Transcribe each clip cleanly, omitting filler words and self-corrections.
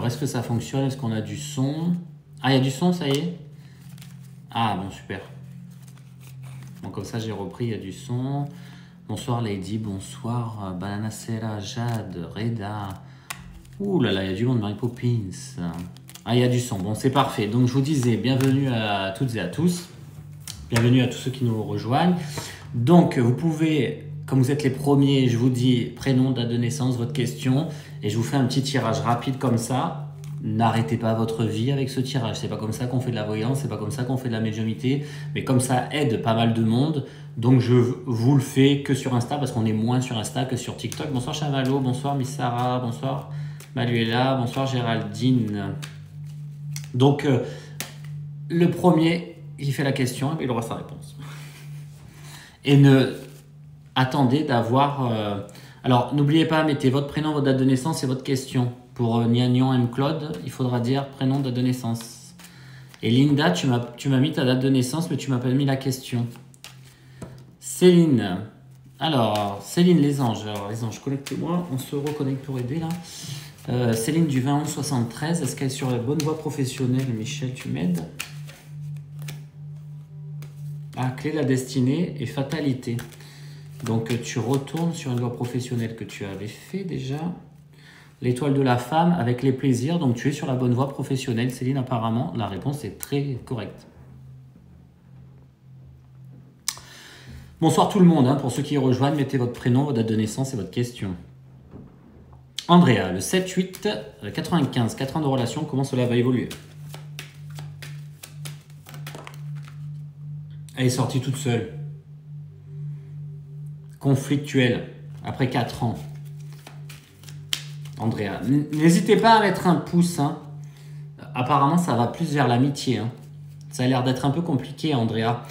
Alors, est-ce que ça fonctionne? Est-ce qu'on a du son? Ah, il y a du son, ça y est? Ah, bon, super. Bon, comme ça, j'ai repris, il y a du son. Bonsoir, Lady. Bonsoir, Bananacera, Jade, Reda. Ouh là là, il y a du monde, Mary Poppins. Ah, il y a du son. Bon, c'est parfait. Donc, je vous disais, bienvenue à toutes et à tous. Bienvenue à tous ceux qui nous rejoignent. Donc, vous pouvez, comme vous êtes les premiers, je vous dis prénom, date de naissance, votre question. Et je vous fais un petit tirage rapide comme ça. N'arrêtez pas votre vie avec ce tirage. C'est pas comme ça qu'on fait de la voyance, c'est pas comme ça qu'on fait de la médiumnité. Mais comme ça aide pas mal de monde, donc je vous le fais que sur Insta parce qu'on est moins sur Insta que sur TikTok. Bonsoir Chavalo, bonsoir Miss Sarah, bonsoir Manuela, bonsoir Géraldine. Donc le premier qui fait la question, il aura sa réponse. Et ne attendez d'avoir... Alors n'oubliez pas, mettez votre prénom, votre date de naissance et votre question. Pour Niagnon M. Claude, il faudra dire prénom, date de naissance. Et Linda, tu m'as mis ta date de naissance, mais tu m'as pas mis la question. Céline. Alors, Céline, les anges. Alors, les anges, connectez-moi. On se reconnecte pour aider, là. Céline du 20-11-73. Est-ce qu'elle est sur la bonne voie professionnelle? Michel, tu m'aides? Ah, clé de la destinée et fatalité. Donc, tu retournes sur une voie professionnelle que tu avais fait déjà. L'étoile de la femme avec les plaisirs. Donc, tu es sur la bonne voie professionnelle. Céline, apparemment, la réponse est très correcte. Bonsoir tout le monde. Hein. Pour ceux qui rejoignent, mettez votre prénom, votre date de naissance et votre question. Andrea, le 7-8, 95, 4 ans de relation. Comment cela va évoluer? Elle est sortie toute seule. Conflictuelle. Après 4 ans. Andrea, n'hésitez pas à mettre un pouce. Hein. Apparemment, ça va plus vers l'amitié. Hein. Ça a l'air d'être un peu compliqué, Andrea.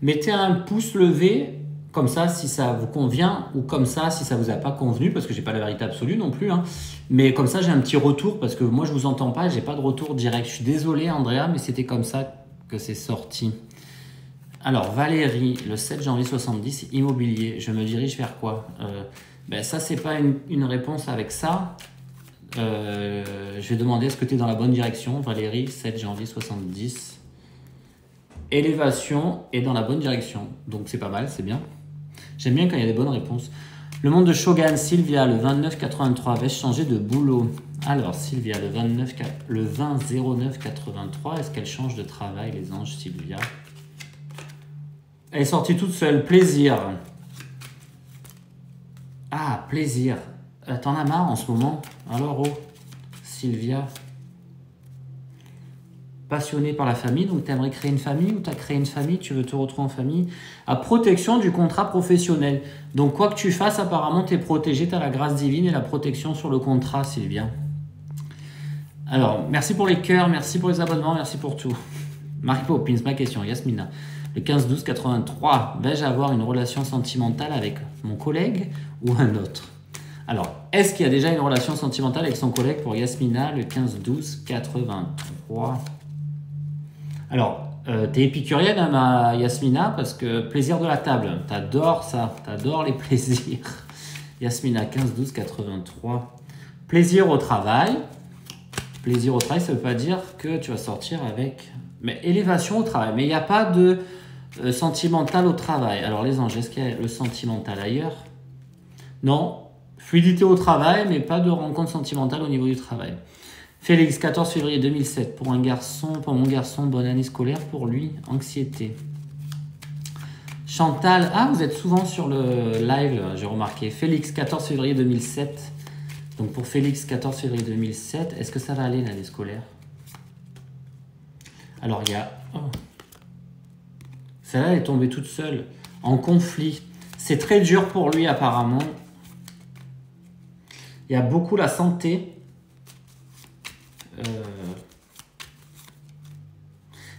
Mettez un pouce levé, comme ça, si ça vous convient, ou comme ça, si ça vous a pas convenu, parce que j'ai pas la vérité absolue non plus. Hein. Mais comme ça, j'ai un petit retour, parce que moi, je vous entends pas, j'ai pas de retour direct. Je suis désolé, Andrea, mais c'était comme ça que c'est sorti. Alors, Valérie, le 7 janvier 70, immobilier. Je me dirige vers quoi? Ben ça, c'est pas une réponse avec ça. Je vais demander est-ce que tu es dans la bonne direction, Valérie, 7 janvier 70. Élévation est dans la bonne direction, donc c'est pas mal, c'est bien. J'aime bien quand il y a des bonnes réponses. Le monde de Shogun, Sylvia, le 29-83, vais-je changer de boulot? Alors, Sylvia, le 20-09-83, est-ce qu'elle change de travail, les anges, Sylvia? Elle est sortie toute seule, plaisir. Ah, plaisir. T'en as marre en ce moment? Alors, oh, Sylvia. Passionnée par la famille, donc tu aimerais créer une famille ou tu as créé une famille, tu veux te retrouver en famille? À protection du contrat professionnel. Donc, quoi que tu fasses, apparemment, tu es protégé, tu as la grâce divine et la protection sur le contrat, Sylvia. Alors, merci pour les cœurs, merci pour les abonnements, merci pour tout. Marie Poppins, ma question, Yasmina. Le 15-12-83, vais-je avoir une relation sentimentale avec mon collègue ou un autre? Alors, est-ce qu'il y a déjà une relation sentimentale avec son collègue pour Yasmina, le 15-12-83? Alors, t'es épicurienne, hein, ma Yasmina, parce que plaisir de la table, t'adores ça, t'adores les plaisirs. Yasmina, 15-12-83. Plaisir au travail. Plaisir au travail, ça ne veut pas dire que tu vas sortir avec... Mais élévation au travail, mais il n'y a pas de sentimental au travail. Alors, les anges, est-ce qu'il y a le sentimental ailleurs? Non. Fluidité au travail, mais pas de rencontre sentimentale au niveau du travail. Félix, 14 février 2007. Pour mon garçon, bonne année scolaire. Pour lui, anxiété. Chantal, ah, vous êtes souvent sur le live, j'ai remarqué. Félix, 14 février 2007. Donc pour Félix, 14 février 2007, est-ce que ça va aller l'année scolaire? Alors il y a... Oh. Celle-là, elle est tombée toute seule. En conflit. C'est très dur pour lui apparemment. Il y a beaucoup la santé.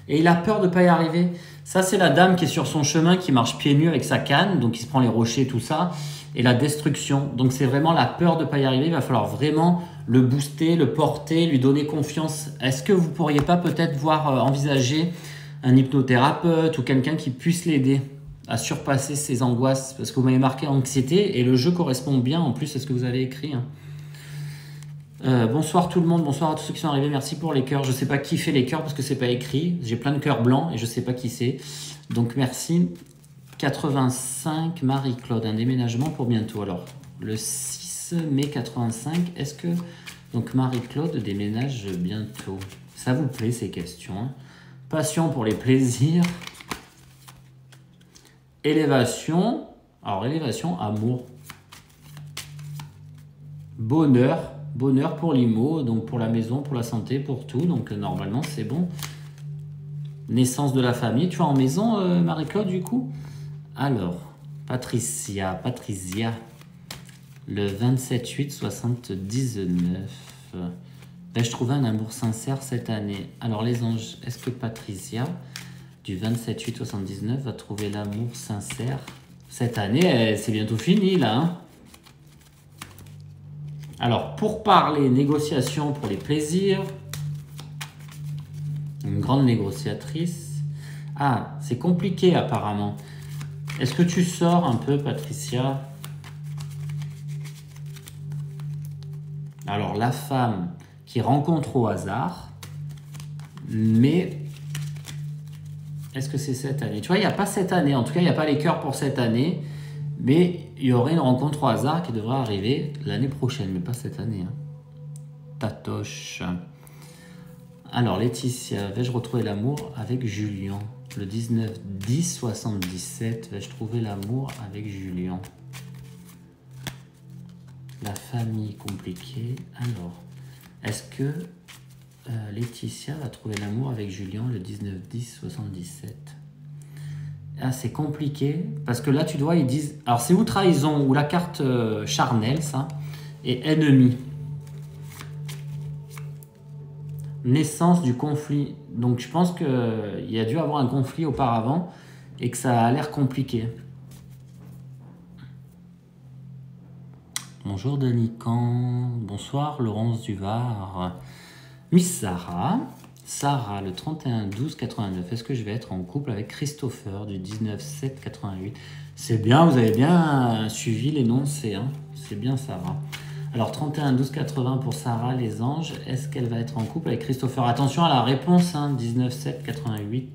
Et il a peur de ne pas y arriver. Ça, c'est la dame qui est sur son chemin, qui marche pieds nus avec sa canne, donc il se prend les rochers, tout ça, et la destruction. Donc c'est vraiment la peur de ne pas y arriver. Il va falloir vraiment le booster, le porter, lui donner confiance. Est-ce que vous ne pourriez pas peut-être envisager un hypnothérapeute ou quelqu'un qui puisse l'aider à surpasser ses angoisses? Parce que vous m'avez marqué anxiété, et le jeu correspond bien en plus à ce que vous avez écrit. Hein. Bonsoir tout le monde, bonsoir à tous ceux qui sont arrivés, merci pour les cœurs. Je sais pas qui fait les cœurs parce que c'est pas écrit. J'ai plein de cœurs blancs et je sais pas qui c'est. Donc merci. 85, Marie-Claude, un déménagement pour bientôt. Alors, le 6 mai 85, est-ce que donc Marie-Claude déménage bientôt? Ça vous plaît ces questions, hein? Passion pour les plaisirs. Élévation. Alors, élévation, amour. Bonheur. Bonheur pour l'IMO, donc pour la maison, pour la santé, pour tout. Donc, normalement, c'est bon. Naissance de la famille. Tu es en maison, Marie-Claude, du coup? Alors, Patricia, le 27-8-79. Vais-je trouver un amour sincère cette année? Alors, les anges, est-ce que Patricia, du 27-8-79, va trouver l'amour sincère cette année? C'est bientôt fini, là, hein? Alors, pour parler négociation pour les plaisirs, une grande négociatrice. Ah, c'est compliqué apparemment. Est-ce que tu sors un peu, Patricia? Alors, la femme qui rencontre au hasard, mais est-ce que c'est cette année? Tu vois, il n'y a pas cette année. En tout cas, il n'y a pas les cœurs pour cette année, mais il y aurait une rencontre au hasard qui devrait arriver l'année prochaine, mais pas cette année, hein. Tatoche. Alors, Laetitia, vais-je retrouver l'amour avec Julien? Le 19-10-77, vais-je trouver l'amour avec Julien? La famille compliquée. Alors, est-ce que Laetitia va trouver l'amour avec Julien le 19-10-77? Ah, c'est compliqué, parce que là, tu dois, ils disent... Alors, c'est ou trahison, ou la carte charnelle, ça, et ennemi. Naissance du conflit. Donc, je pense qu'il y a dû avoir un conflit auparavant, et que ça a l'air compliqué. Bonjour Denis Can. Bonsoir Laurence Duvar. Miss Sarah. Sarah, le 31-12-89. Est-ce que je vais être en couple avec Christopher du 19-7-88? C'est bien, vous avez bien suivi l'énoncé, hein. C'est bien Sarah. Alors 31-12-80 pour Sarah, les anges. Est-ce qu'elle va être en couple avec Christopher? Attention à la réponse, hein, 19-7-88.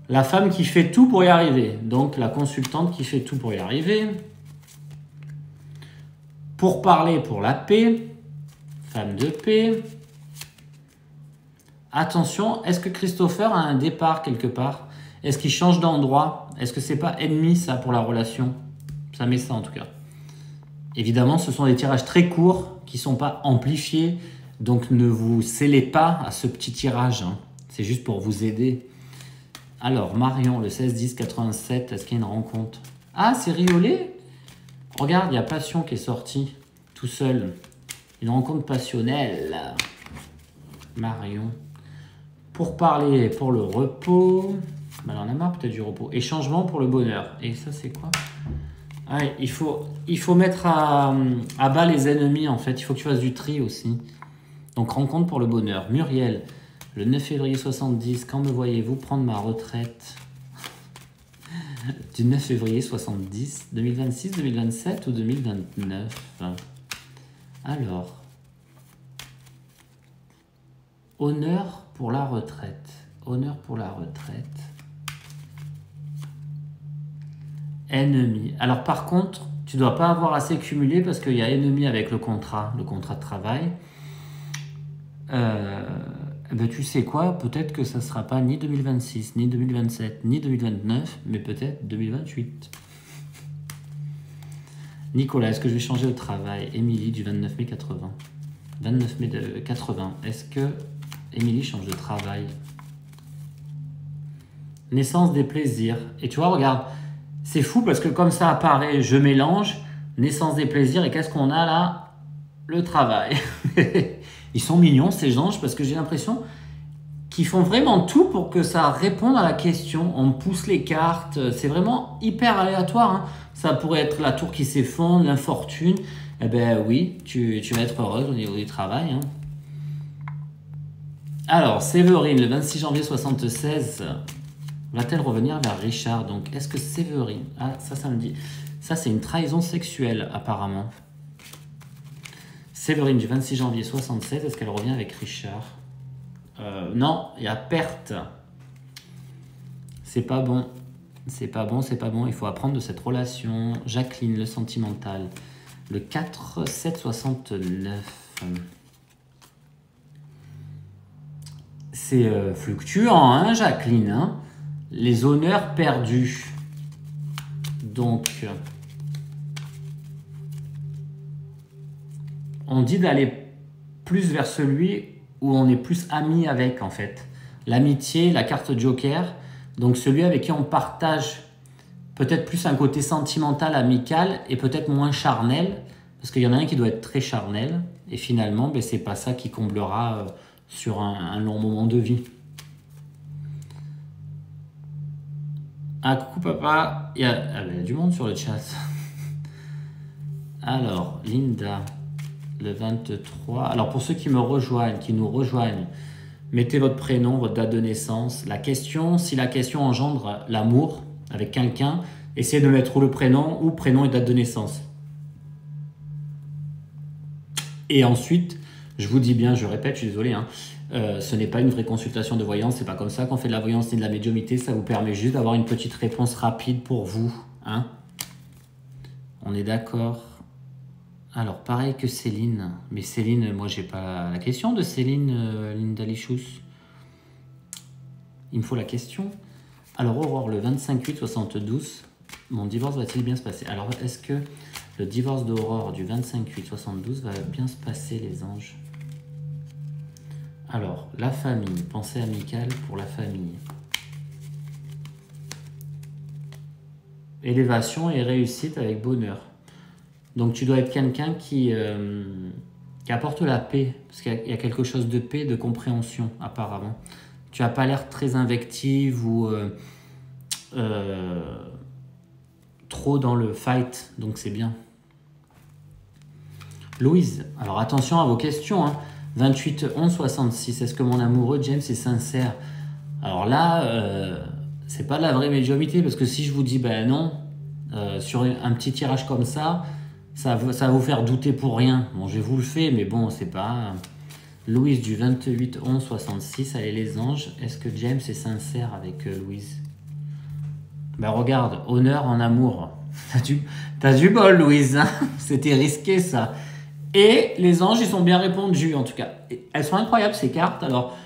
La femme qui fait tout pour y arriver. Donc la consultante qui fait tout pour y arriver. Pour parler pour la paix. Femme de paix. Attention, est-ce que Christopher a un départ quelque part? Est-ce qu'il change d'endroit? Est-ce que c'est pas ennemi ça pour la relation? Ça met ça en tout cas. Évidemment, ce sont des tirages très courts qui ne sont pas amplifiés. Donc ne vous scellez pas à ce petit tirage, hein. C'est juste pour vous aider. Alors, Marion, le 16-10-87, est-ce qu'il y a une rencontre? Ah, c'est Riolet. Regarde, il y a Passion qui est sorti tout seul. Une rencontre passionnelle. Marion. Pour parler, pour le repos. Ben, on en a marre peut-être du repos. Et changement pour le bonheur. Et ça, c'est quoi? Ah, il faut mettre à bas les ennemis, en fait. Il faut que tu fasses du tri aussi. Donc, rencontre pour le bonheur. Muriel, le 9 février 70. Quand me voyez-vous prendre ma retraite? Du 9 février 70. 2026, 2027 ou 2029? Alors. Honneur pour la retraite. Honneur pour la retraite. Ennemi. Alors par contre, tu ne dois pas avoir assez cumulé parce qu'il y a ennemi avec le contrat de travail. Ben tu sais quoi, peut-être que ça ne sera pas ni 2026, ni 2027, ni 2029, mais peut-être 2028. Nicolas, est-ce que je vais changer de travail? Émilie, du 29 mai 80. 29 mai 80. Est-ce que Émilie change de travail? Naissance des plaisirs. Et tu vois, regarde, c'est fou parce que comme ça apparaît, je mélange naissance des plaisirs et qu'est-ce qu'on a là? Le travail. Ils sont mignons ces anges parce que j'ai l'impression qu'ils font vraiment tout pour que ça réponde à la question. On pousse les cartes, c'est vraiment hyper aléatoire, hein. Ça pourrait être la tour qui s'effondre, l'infortune. Eh ben oui, tu vas être heureuse au niveau du travail, hein. Alors, Séverine, le 26 janvier 76, va-t-elle revenir vers Richard? Donc, est-ce que Séverine... Ah, ça me dit... Ça, c'est une trahison sexuelle, apparemment. Séverine du 26 janvier 76, est-ce qu'elle revient avec Richard? Non, il y a perte. C'est pas bon. C'est pas bon, c'est pas bon. Il faut apprendre de cette relation. Jacqueline, le sentimental. Le 4, 7, 69. C'est fluctuant, hein, Jacqueline, hein. Les honneurs perdus. Donc, on dit d'aller plus vers celui où on est plus ami avec, en fait. L'amitié, la carte Joker. Donc, celui avec qui on partage peut-être plus un côté sentimental, amical et peut-être moins charnel. Parce qu'il y en a un qui doit être très charnel. Et finalement, ben, c'est pas ça qui comblera sur un long moment de vie. Ah, coucou papa. Il y a du monde sur le chat. Alors, Linda, le 23. Alors, pour ceux qui me rejoignent, qui nous rejoignent, mettez votre prénom, votre date de naissance. La question, si la question engendre l'amour avec quelqu'un, essayez de mettre ou le prénom ou prénom et date de naissance. Et ensuite, je vous dis bien, je répète, je suis désolé, hein, ce n'est pas une vraie consultation de voyance, c'est pas comme ça qu'on fait de la voyance ni de la médiumnité, ça vous permet juste d'avoir une petite réponse rapide pour vous. Hein. On est d'accord? Alors, pareil que Céline, mais Céline, moi j'ai pas la question de Céline, Linda Lichous. Il me faut la question. Alors, Aurore, le 25/8/72, mon divorce va-t-il bien se passer? Alors, est-ce que le divorce d'Aurore du 25/8/72 va bien se passer, les anges? Alors, la famille, pensée amicale pour la famille. Élévation et réussite avec bonheur. Donc, tu dois être quelqu'un qui apporte la paix, parce qu'il y a quelque chose de paix, de compréhension, apparemment. Tu n'as pas l'air très invective ou trop dans le fight, donc c'est bien. Louise, alors attention à vos questions, hein. 28/11/66, est-ce que mon amoureux James est sincère? Alors là, c'est pas de la vraie médiumnité, parce que si je vous dis ben non, sur un petit tirage comme ça va vous faire douter pour rien. Bon, je vous le fais, mais bon, c'est pas... Louise du 28/11/66, allez les anges, est-ce que James est sincère avec Louise? Ben regarde, honneur en amour. T'as du bol, Louise, hein. C'était risqué ça. Et les anges, ils sont bien répondus, en tout cas. Elles sont incroyables, ces cartes. Alors,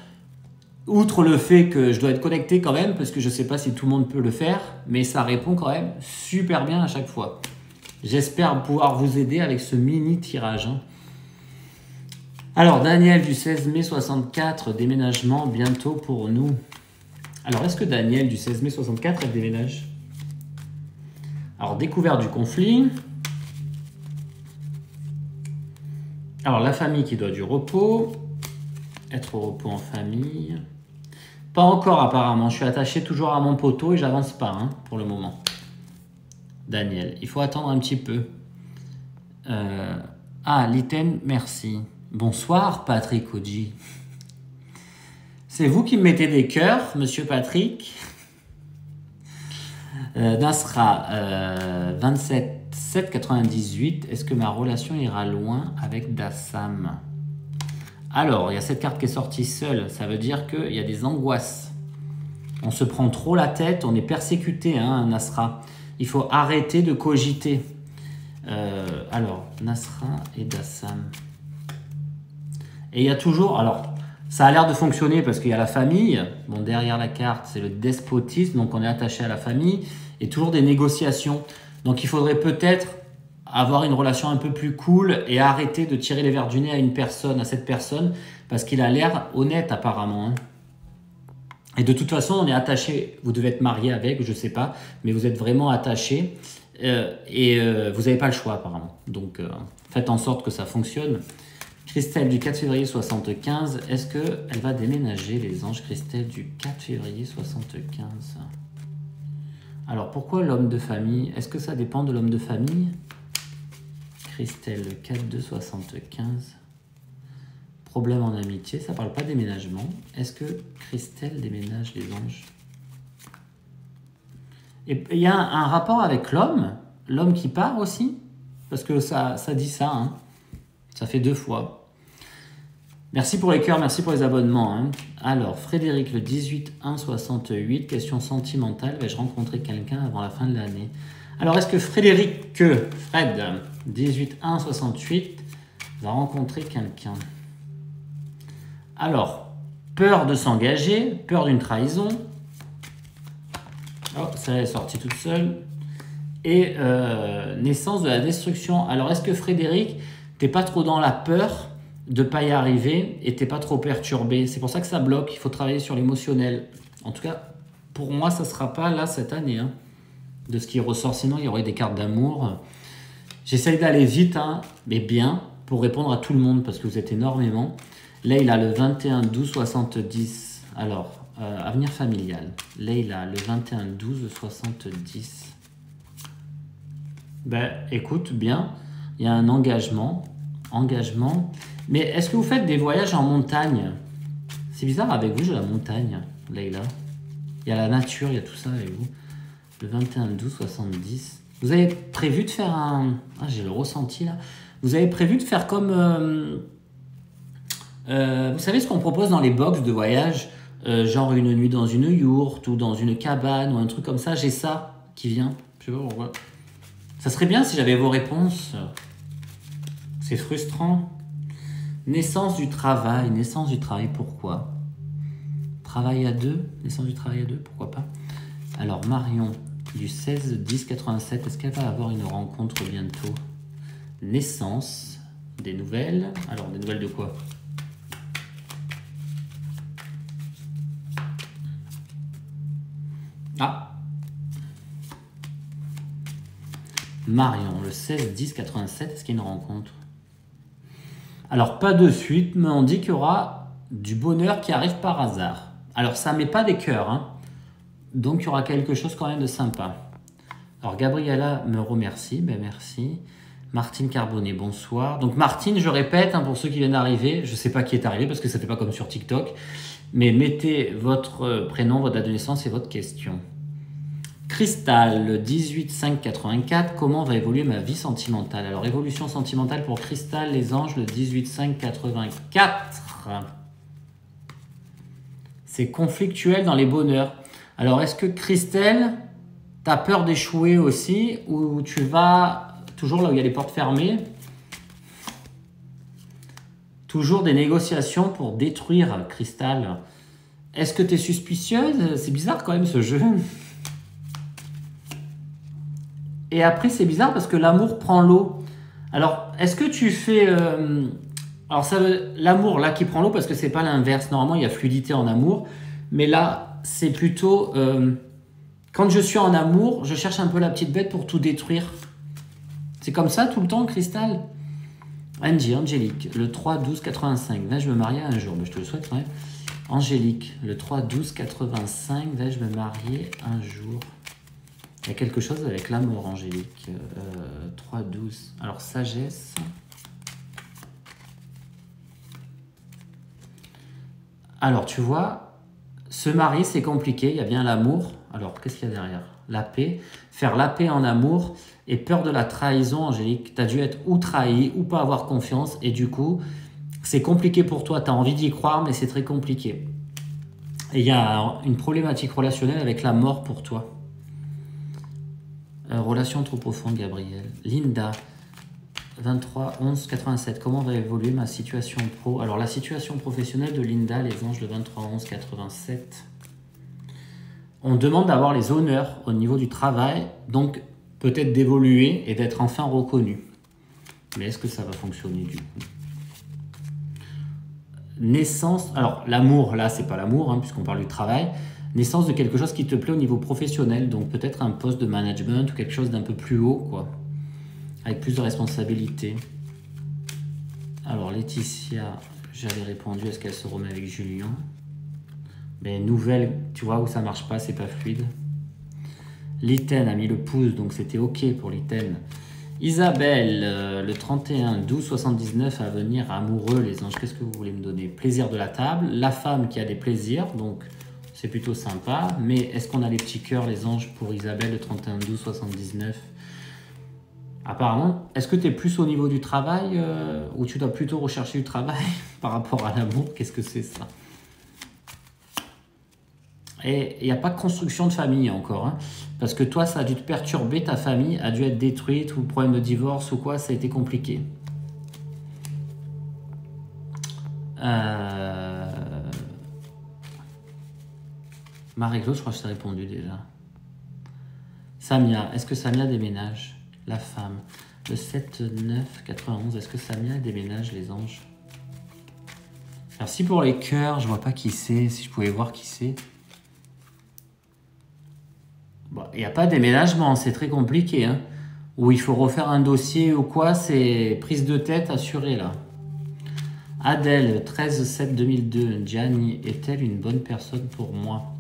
outre le fait que je dois être connecté quand même, parce que je ne sais pas si tout le monde peut le faire, mais ça répond quand même super bien à chaque fois. J'espère pouvoir vous aider avec ce mini tirage. Hein. Alors, Daniel du 16 mai 64, déménagement bientôt pour nous. Alors, est-ce que Daniel du 16 mai 64, elle déménage? Alors, découverte du conflit. Alors, la famille qui doit du repos. Être au repos en famille. Pas encore apparemment. Je suis attaché toujours à mon poteau et j'avance pas hein, pour le moment. Daniel, il faut attendre un petit peu. Liten, merci. Bonsoir Patrick Oji. C'est vous qui me mettez des cœurs, monsieur Patrick. Nasra, 27/7/98. Est-ce que ma relation ira loin avec Dassam? Alors, il y a cette carte qui est sortie seule. Ça veut dire qu'il y a des angoisses. On se prend trop la tête, on est persécuté, hein, Nasra. Il faut arrêter de cogiter. Alors, Nasra et Dassam. Et il y a toujours... Alors, ça a l'air de fonctionner parce qu'il y a la famille. Bon, derrière la carte, c'est le despotisme. Donc, on est attaché à la famille. Et toujours des négociations. Donc, il faudrait peut-être avoir une relation un peu plus cool et arrêter de tirer les verres du nez à cette personne, parce qu'il a l'air honnête apparemment. Hein. Et de toute façon, on est attaché. Vous devez être marié avec, je sais pas, mais vous êtes vraiment attaché et vous n'avez pas le choix apparemment. Donc, faites en sorte que ça fonctionne. Christelle du 4 février 75, est-ce qu'elle va déménager, les anges? Christelle du 4 février 75. Alors, pourquoi l'homme de famille? Est-ce que ça dépend de l'homme de famille? Christelle, le 4/2/75. Problème en amitié, ça parle pas de déménagement. Est-ce que Christelle déménage, les anges? Et il y a un rapport avec l'homme qui part aussi? Parce que ça dit ça, hein. Ça fait 2 fois. Merci pour les cœurs, merci pour les abonnements. Hein. Alors, Frédéric, le 18-1-68, question sentimentale. Vais-je rencontrer quelqu'un avant la fin de l'année? Alors, est-ce que Fred, 18-1-68, va rencontrer quelqu'un? Alors, peur de s'engager, peur d'une trahison. Oh, ça est sorti toute seule. Et naissance de la destruction. Alors, est-ce que Frédéric, t'es pas trop dans la peur de ne pas y arriver et t'es pas trop perturbé? C'est pour ça que ça bloque. Il faut travailler sur l'émotionnel. En tout cas, pour moi, ça ne sera pas là cette année. Hein, de ce qui ressort. Sinon, il y aurait des cartes d'amour. J'essaye d'aller vite, hein, mais bien, pour répondre à tout le monde parce que vous êtes énormément. Leïla, le 21-12-70. Alors, avenir familial. Leïla, le 21-12-70. Ben, écoute, bien, il y a un engagement. Mais est-ce que vous faites des voyages en montagne? C'est bizarre, avec vous, j'ai la montagne, Leïla. Il y a la nature, il y a tout ça avec vous. Le 21-12-70. Vous avez prévu de faire un... Ah, j'ai le ressenti, là. Vous avez prévu de faire comme... vous savez ce qu'on propose dans les box de voyage, genre une nuit dans une yourte ou dans une cabane ou un truc comme ça. J'ai ça qui vient. Je sais pas pourquoi. Ça serait bien si j'avais vos réponses. C'est frustrant. Naissance du travail. Naissance du travail, pourquoi? Travail à 2. Naissance du travail à 2, pourquoi pas? Alors, Marion, du 16-10-87, est-ce qu'elle va avoir une rencontre bientôt? Naissance. Des nouvelles. Alors, des nouvelles de quoi? Ah, Marion, le 16-10-87, est-ce qu'il y a une rencontre? Alors, pas de suite, mais on dit qu'il y aura du bonheur qui arrive par hasard. Alors, ça ne met pas des cœurs, hein. Donc, il y aura quelque chose quand même de sympa. Alors, Gabriella me remercie, ben merci. Martine Carbonnet, bonsoir. Donc, Martine, je répète, hein, pour ceux qui viennent d'arriver, je ne sais pas qui est arrivé parce que ça ne fait pas comme sur TikTok, mais mettez votre prénom, votre date de naissance et votre question. Cristal, le 18-5-84, comment va évoluer ma vie sentimentale? Alors, évolution sentimentale pour Cristal, les anges, le 18-5-84. C'est conflictuel dans les bonheurs. Alors, est-ce que Christelle, tu as peur d'échouer aussi ou tu vas toujours là où il y a les portes fermées? Toujours des négociations pour détruire Cristal. Est-ce que tu es suspicieuse? C'est bizarre quand même ce jeu. Et après, c'est bizarre parce que l'amour prend l'eau. Alors, est-ce que tu fais... alors, ça veut l'amour, là, qui prend l'eau, parce que c'est pas l'inverse. Normalement, il y a fluidité en amour. Mais là, c'est plutôt... quand je suis en amour, je cherche un peu la petite bête pour tout détruire. C'est comme ça tout le temps, Cristal? Angie, Angélique, le 3-12-85. Vais-je me marier un jour? Ben, je te le souhaite, ouais. Angélique, le 3-12-85. Vais-je me marier un jour? Il y a quelque chose avec l'amour, Angélique. 3-12. Alors, sagesse. Alors, tu vois, se marier, c'est compliqué. Il y a bien l'amour. Alors, qu'est-ce qu'il y a derrière? La paix. Faire la paix en amour et peur de la trahison, Angélique. Tu as dû être ou trahi ou pas avoir confiance. Et du coup, c'est compliqué pour toi. Tu as envie d'y croire, mais c'est très compliqué. Et il y a une problématique relationnelle avec la mort pour toi. Relation trop profonde, Gabriel. Linda, 23-11-87. Comment va évoluer ma situation pro? Alors, la situation professionnelle de Linda, les anges, le 23-11-87. On demande d'avoir les honneurs au niveau du travail, donc peut-être d'évoluer et d'être enfin reconnu. Mais est-ce que ça va fonctionner du coup? Naissance, alors l'amour, là, c'est pas l'amour, hein, puisqu'on parle du travail. Naissance de quelque chose qui te plaît au niveau professionnel, donc peut-être un poste de management ou quelque chose d'un peu plus haut, quoi, avec plus de responsabilités. Alors Laetitia, j'avais répondu, est-ce qu'elle se remet avec Julien? Mais nouvelle, tu vois, où ça marche pas, c'est pas fluide. Liten a mis le pouce, donc c'était ok pour Liten. Isabelle, le 31-12-79 à venir, amoureux, les anges, qu'est-ce que vous voulez me donner? Plaisir de la table, la femme qui a des plaisirs, donc c'est plutôt sympa, mais est-ce qu'on a les petits cœurs, les anges, pour Isabelle, le 31-12-79? Apparemment, est-ce que tu es plus au niveau du travail ou tu dois plutôt rechercher du travail par rapport à l'amour? Qu'est-ce que c'est ça? Et il n'y a pas de construction de famille encore. Hein, parce que toi, ça a dû te perturber, ta famille a dû être détruite ou problème de divorce ou quoi, ça a été compliqué. Marie-Claude, je crois que je t'ai répondu déjà. Samia, est-ce que Samia déménage? La femme. Le 7-9-91, est-ce que Samia déménage, les anges? Merci pour les cœurs, je vois pas qui c'est, si je pouvais voir qui c'est. Bon, il n'y a pas de déménagement, c'est très compliqué. Hein. Ou il faut refaire un dossier ou quoi, c'est prise de tête assurée là. Adèle, 13-7-2002, Gianni est-elle une bonne personne pour moi?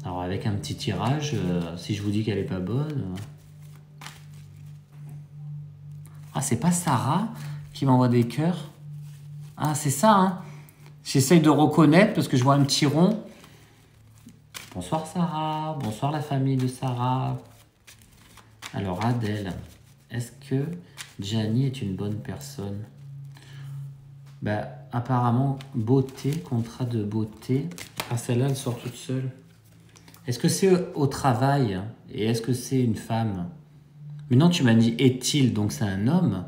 Alors avec un petit tirage, si je vous dis qu'elle est pas bonne... Ah, c'est pas Sarah qui m'envoie des cœurs? Ah, c'est ça, hein. J'essaye de reconnaître parce que je vois un petit rond. Bonsoir Sarah, bonsoir la famille de Sarah. Alors Adèle, est-ce que Gianni est une bonne personne? Bah, apparemment, beauté, contrat de beauté. Ah, celle-là, elle sort toute seule. Est-ce que c'est au travail? Et est-ce que c'est une femme? Mais non, tu m'as dit est-il, donc c'est un homme.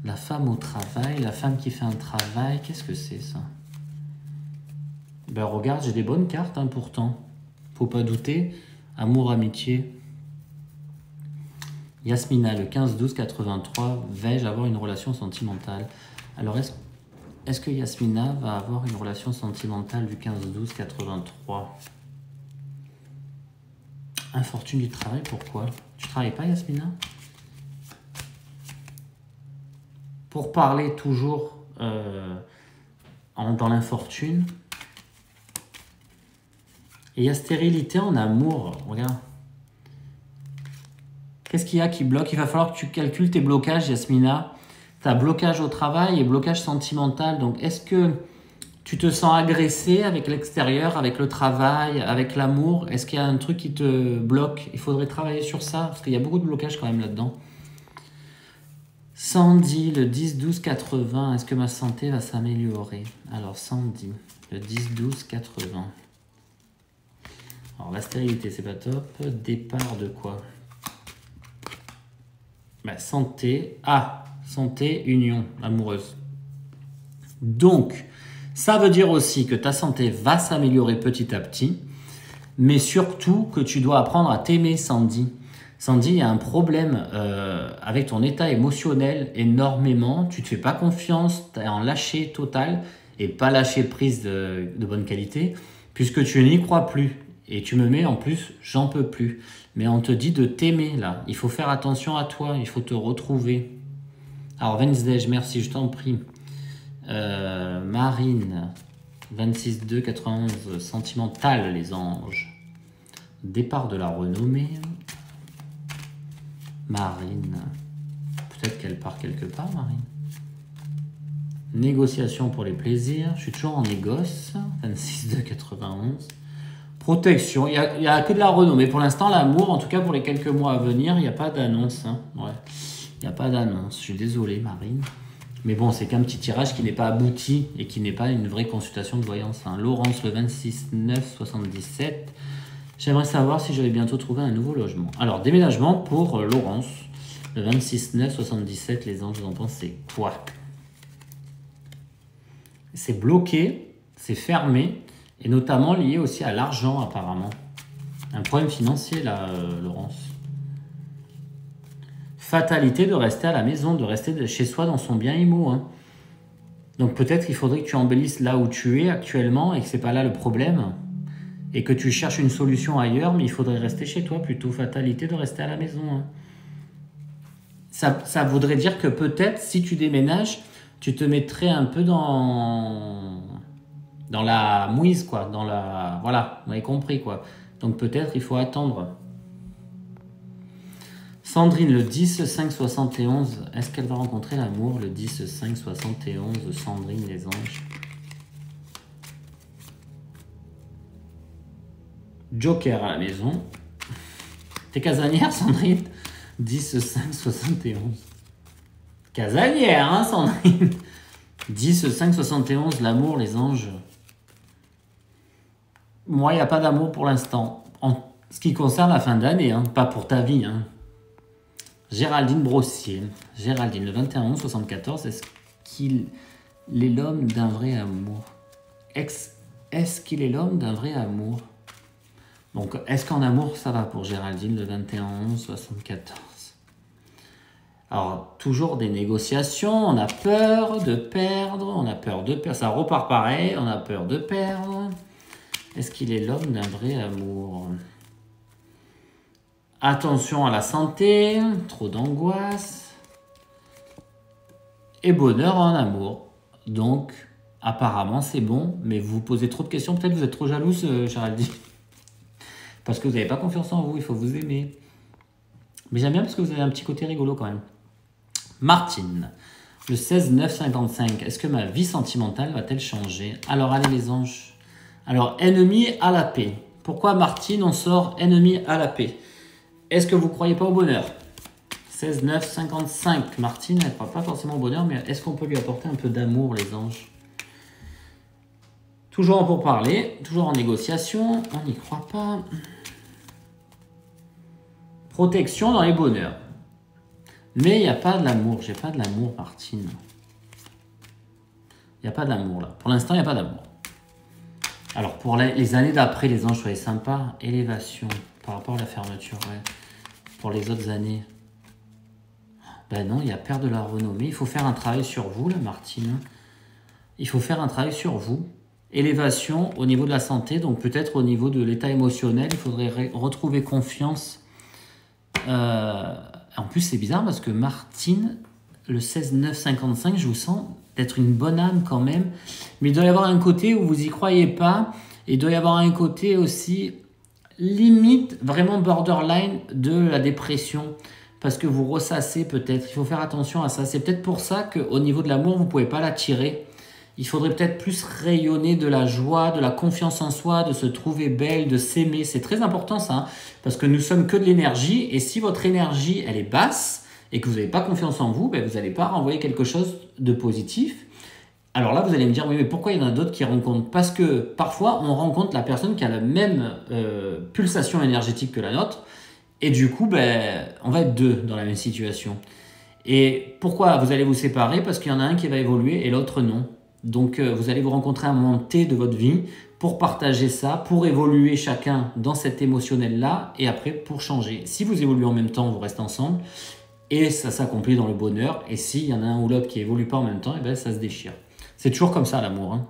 La femme au travail, la femme qui fait un travail, qu'est-ce que c'est ça? Ben regarde, j'ai des bonnes cartes hein, pourtant. Faut pas douter. Amour, amitié. Yasmina, le 15-12-83, vais-je avoir une relation sentimentale? Alors est-ce que Yasmina va avoir une relation sentimentale du 15-12-83? Infortune du travail, pourquoi? Tu travailles pas, Yasmina? Pour parler toujours dans l'infortune. Et il y a stérilité en amour. Regarde. Qu'est-ce qu'il y a qui bloque? Il va falloir que tu calcules tes blocages, Yasmina. Tu as blocage au travail et blocage sentimental. Donc, est-ce que tu te sens agressé avec l'extérieur, avec le travail, avec l'amour? Est-ce qu'il y a un truc qui te bloque? Il faudrait travailler sur ça, parce qu'il y a beaucoup de blocages quand même là-dedans. Sandy, le 10-12-80, est-ce que ma santé va s'améliorer? Alors, Sandy, le 10-12-80. Alors, la stérilité, c'est pas top. Départ de quoi? Bah, santé. Ah, santé, union amoureuse. Donc, ça veut dire aussi que ta santé va s'améliorer petit à petit, mais surtout que tu dois apprendre à t'aimer, Sandy. Sandy, il y a un problème avec ton état émotionnel énormément. Tu ne te fais pas confiance, tu es en lâcher total et pas lâcher prise de bonne qualité, puisque tu n'y crois plus. Et tu me mets en plus, j'en peux plus. Mais on te dit de t'aimer là. Il faut faire attention à toi, il faut te retrouver. Alors, Wednesday, merci, je t'en prie. Marine, 26-2-91, sentimentale, les anges. Départ de la renommée. Marine, peut-être qu'elle part quelque part, Marine. Négociation pour les plaisirs, je suis toujours en négoce. 26-2-91. Protection, il n'y a que de la renommée. Pour l'instant, l'amour, en tout cas pour les quelques mois à venir, il n'y a pas d'annonce. Hein. Ouais. Il n'y a pas d'annonce. Je suis désolé, Marine. Mais bon, c'est qu'un petit tirage qui n'est pas abouti et qui n'est pas une vraie consultation de voyance. Hein. Laurence, le 26-9-77. J'aimerais savoir si je vais bientôt trouver un nouveau logement. Alors, déménagement pour Laurence, le 26-9-77. Les anges, vous en pensez quoi? C'est bloqué, c'est fermé, et notamment lié aussi à l'argent, apparemment. Un problème financier, là, Laurence. Fatalité de rester à la maison, de rester chez soi dans son bien immo. Hein. Donc peut-être qu'il faudrait que tu embellisses là où tu es actuellement et que c'est pas là le problème. Et que tu cherches une solution ailleurs, mais il faudrait rester chez toi plutôt. Fatalité de rester à la maison. Hein. Ça voudrait dire que peut-être, si tu déménages, tu te mettrais un peu dans la mouise, quoi. Voilà, vous avez compris, quoi. Donc peut-être il faut attendre. Sandrine, le 10-5-71, est-ce qu'elle va rencontrer l'amour? Le 10-5-71, Sandrine, les anges. Joker à la maison. T'es casanière, Sandrine? 10, 5, 71. Casanière, hein, Sandrine. 10, 5, 71, l'amour, les anges. Moi, il n'y a pas d'amour pour l'instant. En ce qui concerne la fin d'année, hein, pas pour ta vie. Hein. Géraldine Brossier. Géraldine, le 21 74, est-ce qu'il est l'homme d'un vrai amour? Est-ce qu'il est l'homme d'un vrai amour? Donc, est-ce qu'en amour, ça va pour Géraldine, le 21 74? Alors, toujours des négociations, on a peur de perdre, ça repart pareil, on a peur de perdre. Est-ce qu'il est l'homme d'un vrai amour? Attention à la santé, trop d'angoisse. Et bonheur en amour. Donc, apparemment, c'est bon, mais vous vous posez trop de questions, peut-être vous êtes trop jalouse, Géraldine. Parce que vous n'avez pas confiance en vous, il faut vous aimer. Mais j'aime bien parce que vous avez un petit côté rigolo quand même. Martine, le 16-9-55, est-ce que ma vie sentimentale va-t-elle changer? Alors, allez les anges. Alors, ennemi à la paix. Pourquoi Martine, on sort ennemi à la paix? Est-ce que vous ne croyez pas au bonheur? 16-9-55, Martine, elle ne croit pas forcément au bonheur, mais est-ce qu'on peut lui apporter un peu d'amour, les anges? Toujours en pourparlers, toujours en négociation, on n'y croit pas. Protection dans les bonheurs. Mais il n'y a pas de l'amour. J'ai pas de l'amour, Martine. Il n'y a pas d'amour là. Pour l'instant, il n'y a pas d'amour. Alors, pour les années d'après, les anges, soyez sympas. Élévation par rapport à la fermeture. Ouais. Pour les autres années. Ben non, il y a perte de la renommée. Il faut faire un travail sur vous, là, Martine. Il faut faire un travail sur vous. Élévation au niveau de la santé. Donc, peut-être au niveau de l'état émotionnel, il faudrait retrouver confiance. En plus, c'est bizarre parce que Martine, le 16-9-55, je vous sens d'être une bonne âme quand même. Mais il doit y avoir un côté où vous n'y croyez pas. Et il doit y avoir un côté aussi limite, vraiment borderline de la dépression. Parce que vous ressassez peut-être. Il faut faire attention à ça. C'est peut-être pour ça qu'au niveau de l'amour, vous ne pouvez pas l'attirer. Il faudrait peut-être plus rayonner de la joie, de la confiance en soi, de se trouver belle, de s'aimer. C'est très important ça, hein, parce que nous sommes que de l'énergie. Et si votre énergie, elle est basse et que vous n'avez pas confiance en vous, ben vous n'allez pas renvoyer quelque chose de positif. Alors là, vous allez me dire, oui, mais pourquoi il y en a d'autres qui rencontrent? Parce que parfois, on rencontre la personne qui a la même pulsation énergétique que la nôtre. Et du coup, ben, on va être deux dans la même situation. Et pourquoi vous allez vous séparer? Parce qu'il y en a un qui va évoluer et l'autre non. Donc, vous allez vous rencontrer à un moment T de votre vie pour partager ça, pour évoluer chacun dans cet émotionnel-là et après pour changer. Si vous évoluez en même temps, vous restez ensemble et ça s'accomplit dans le bonheur. Et s'il y en a un ou l'autre qui évolue pas en même temps, et ben, ça se déchire. C'est toujours comme ça l'amour, hein.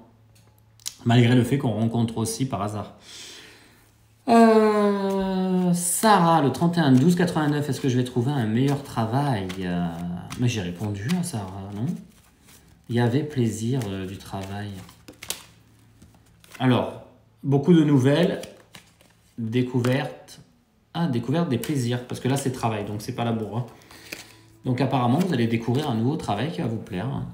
Malgré le fait qu'on rencontre aussi par hasard. Sarah, le 31-12-89, est-ce que je vais trouver un meilleur travail? Mais j'ai répondu à Sarah, non? Il y avait plaisir du travail. Alors, beaucoup de nouvelles, découvertes. Ah, découverte des plaisirs, parce que là c'est travail, donc c'est pas l'amour. Hein. Donc apparemment, vous allez découvrir un nouveau travail qui va vous plaire. Hein.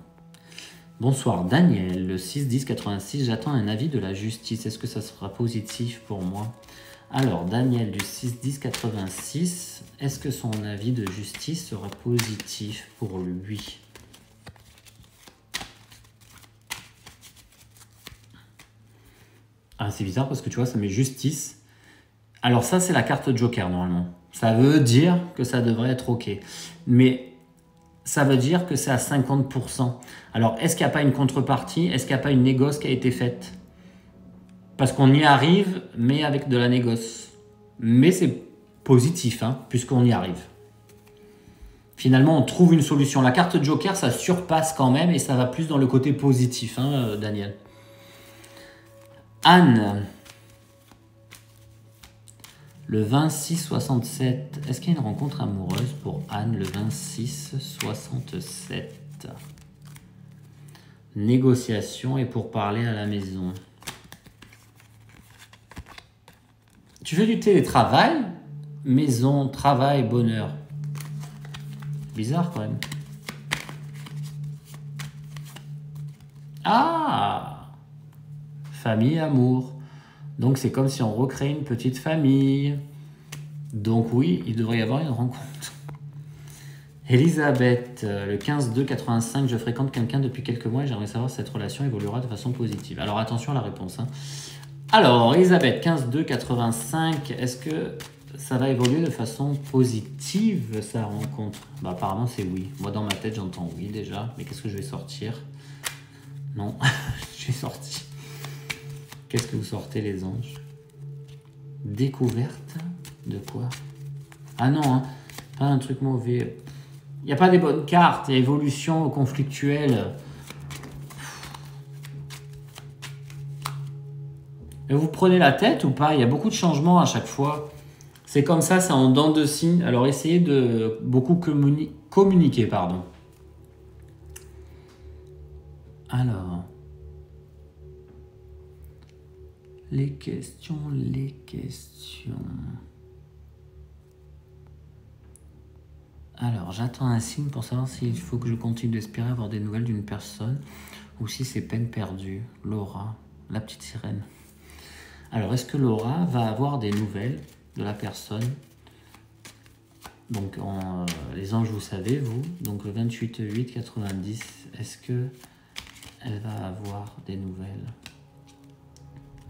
Bonsoir Daniel, le 6-10-86, j'attends un avis de la justice. Est-ce que ça sera positif pour moi? Alors, Daniel du 6-10-86, est-ce que son avis de justice sera positif pour lui? Ah, c'est bizarre parce que tu vois, ça met justice. Alors ça, c'est la carte Joker normalement. Ça veut dire que ça devrait être OK. Mais ça veut dire que c'est à 50%. Alors, est-ce qu'il n'y a pas une contrepartie? Est-ce qu'il n'y a pas une négoce qui a été faite? Parce qu'on y arrive, mais avec de la négoce. Mais c'est positif, hein, puisqu'on y arrive. Finalement, on trouve une solution. La carte Joker, ça surpasse quand même et ça va plus dans le côté positif, hein, Daniel. Anne, le 26-67. Est-ce qu'il y a une rencontre amoureuse pour Anne, le 26-67? Négociation et pour parler à la maison. Tu fais du télétravail? Maison, travail, bonheur. Bizarre quand même. Ah! Famille, amour. Donc c'est comme si on recrée une petite famille. Donc oui, il devrait y avoir une rencontre. Elisabeth, le 15-2-85, je fréquente quelqu'un depuis quelques mois et j'aimerais savoir si cette relation évoluera de façon positive. Alors attention à la réponse. Hein. Alors, Elisabeth, 15-2-85, est-ce que ça va évoluer de façon positive, sa rencontre? Bah, apparemment, c'est oui. Moi, dans ma tête, j'entends oui déjà. Mais qu'est-ce que je vais sortir? Non, j'ai sorti. Qu'est-ce que vous sortez, les anges? Découverte de quoi? Ah non, hein, pas un truc mauvais. Il n'y a pas des bonnes cartes. Évolution conflictuelle. Et vous prenez la tête ou pas? Il y a beaucoup de changements à chaque fois. C'est comme ça, c'est en dents de scie. Alors essayez de beaucoup communiquer, pardon. Alors, les questions. Alors, j'attends un signe pour savoir s'il faut que je continue d'espérer avoir des nouvelles d'une personne ou si c'est peine perdue. Laura, la petite sirène. Alors, est-ce que Laura va avoir des nouvelles de la personne? Donc, les anges, vous savez, vous. Donc, le 28-8-90, est-ce que elle va avoir des nouvelles?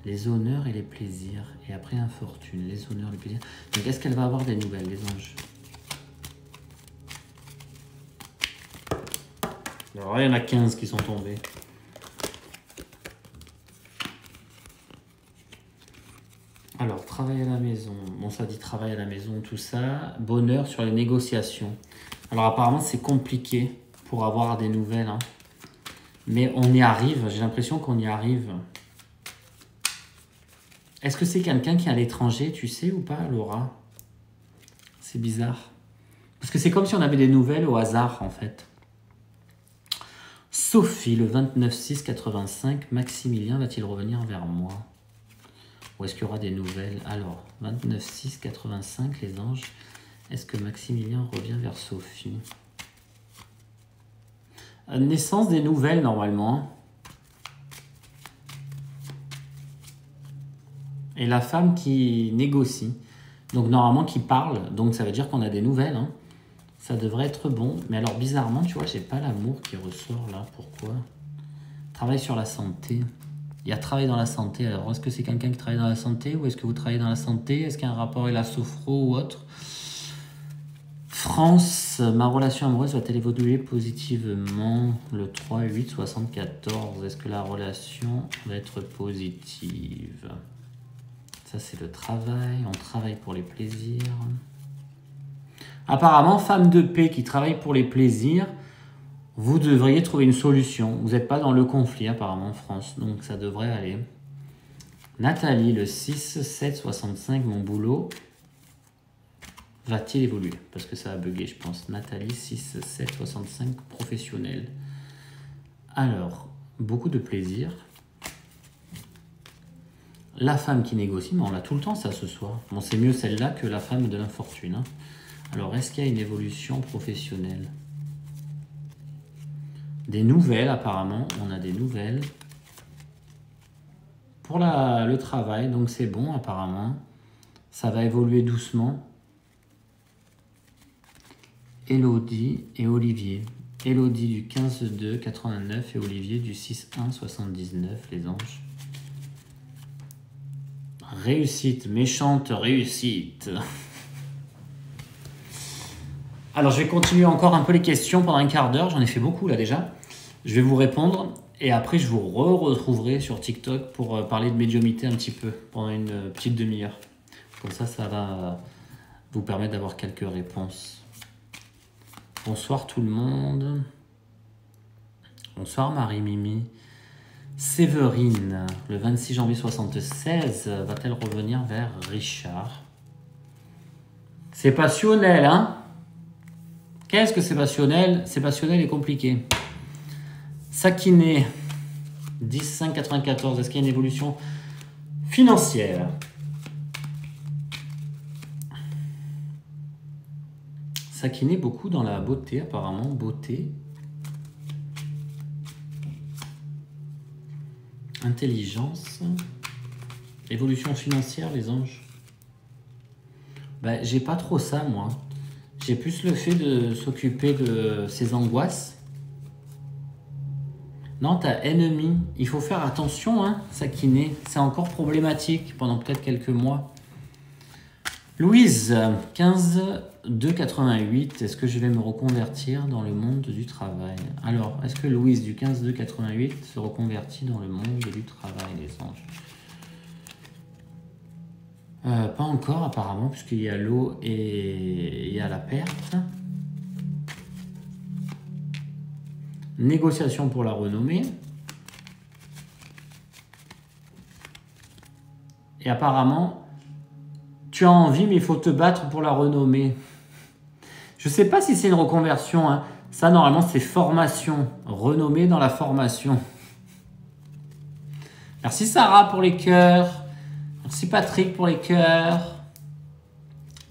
Les honneurs et les plaisirs. Et après, infortune. Les honneurs et les plaisirs. Donc, est-ce qu'elle va avoir des nouvelles, les anges? Alors, il y en a 15 qui sont tombés. Alors, travail à la maison. Bon, ça dit travail à la maison, tout ça. Bonheur sur les négociations. Alors, apparemment, c'est compliqué pour avoir des nouvelles. Hein. Mais on y arrive. J'ai l'impression qu'on y arrive. Est-ce que c'est quelqu'un qui est à l'étranger, tu sais ou pas, Laura? C'est bizarre. Parce que c'est comme si on avait des nouvelles au hasard, en fait. Sophie, le 29-6-85. Maximilien va-t-il revenir vers moi? Ou est-ce qu'il y aura des nouvelles? Alors, 29-6-85, les anges. Est-ce que Maximilien revient vers Sophie? Naissance des nouvelles, normalement. Et la femme qui négocie. Donc, normalement, qui parle. Donc, ça veut dire qu'on a des nouvelles. Hein. Ça devrait être bon. Mais alors, bizarrement, tu vois, j'ai pas l'amour qui ressort là. Pourquoi? Travail sur la santé. Il y a travail dans la santé. Alors, est-ce que c'est quelqu'un qui travaille dans la santé ou est-ce que vous travaillez dans la santé? Est-ce qu'il y a un rapport avec la sophro ou autre? France, ma relation amoureuse va-t-elle évoluer positivement le 3-8-74? Est-ce que la relation va être positive? Ça, c'est le travail. On travaille pour les plaisirs. Apparemment, femme de paix qui travaille pour les plaisirs, vous devriez trouver une solution. Vous n'êtes pas dans le conflit, apparemment, en France. Donc, ça devrait aller. Nathalie, le 6-7-65, mon boulot va-t-il évoluer? Parce que ça a bugué, je pense. Nathalie, 6-7-65, professionnel. Alors, beaucoup de plaisir. La femme qui négocie, mais on l'a tout le temps, ça, ce soir. Bon, c'est mieux celle-là que la femme de l'infortune. Hein. Alors, est-ce qu'il y a une évolution professionnelle? Des nouvelles, apparemment. On a des nouvelles. Pour le travail, donc c'est bon, apparemment. Ça va évoluer doucement. Élodie et Olivier. Élodie du 15-2-89 et Olivier du 6-1-79, les anges. Réussite, méchante réussite. Alors, je vais continuer encore un peu les questions pendant un quart d'heure. J'en ai fait beaucoup, là, déjà. Je vais vous répondre. Et après, je vous retrouverai sur TikTok pour parler de médiumnité un petit peu, pendant une petite demi-heure. Comme ça, ça va vous permettre d'avoir quelques réponses. Bonsoir tout le monde. Bonsoir Marie-Mimi. Séverine, le 26 janvier 76, va-t-elle revenir vers Richard? C'est passionnel, hein? Qu'est-ce que c'est passionnel? C'est passionnel et compliqué. Sakiné, 10-5-94, est-ce qu'il y a une évolution financière? Sakiné, beaucoup dans la beauté, apparemment, beauté. Intelligence. Évolution financière, les anges. Ben, j'ai pas trop ça, moi. J'ai plus le fait de s'occuper de ses angoisses. Non, t'as ennemi. Il faut faire attention, hein, Sakiné. C'est encore problématique pendant peut-être quelques mois. Louise, 15 2,88. Est-ce que je vais me reconvertir dans le monde du travail? Alors, est-ce que Louise du 15 2,88 se reconvertit dans le monde du travail, les anges? Pas encore, apparemment, puisqu'il y a l'eau et il y a la perte. Négociation pour la renommée. Et apparemment, tu as envie, mais il faut te battre pour la renommée. Je ne sais pas si c'est une reconversion. Hein. Ça, normalement, c'est formation. Renommée dans la formation. Merci Sarah pour les cœurs. Merci Patrick pour les cœurs.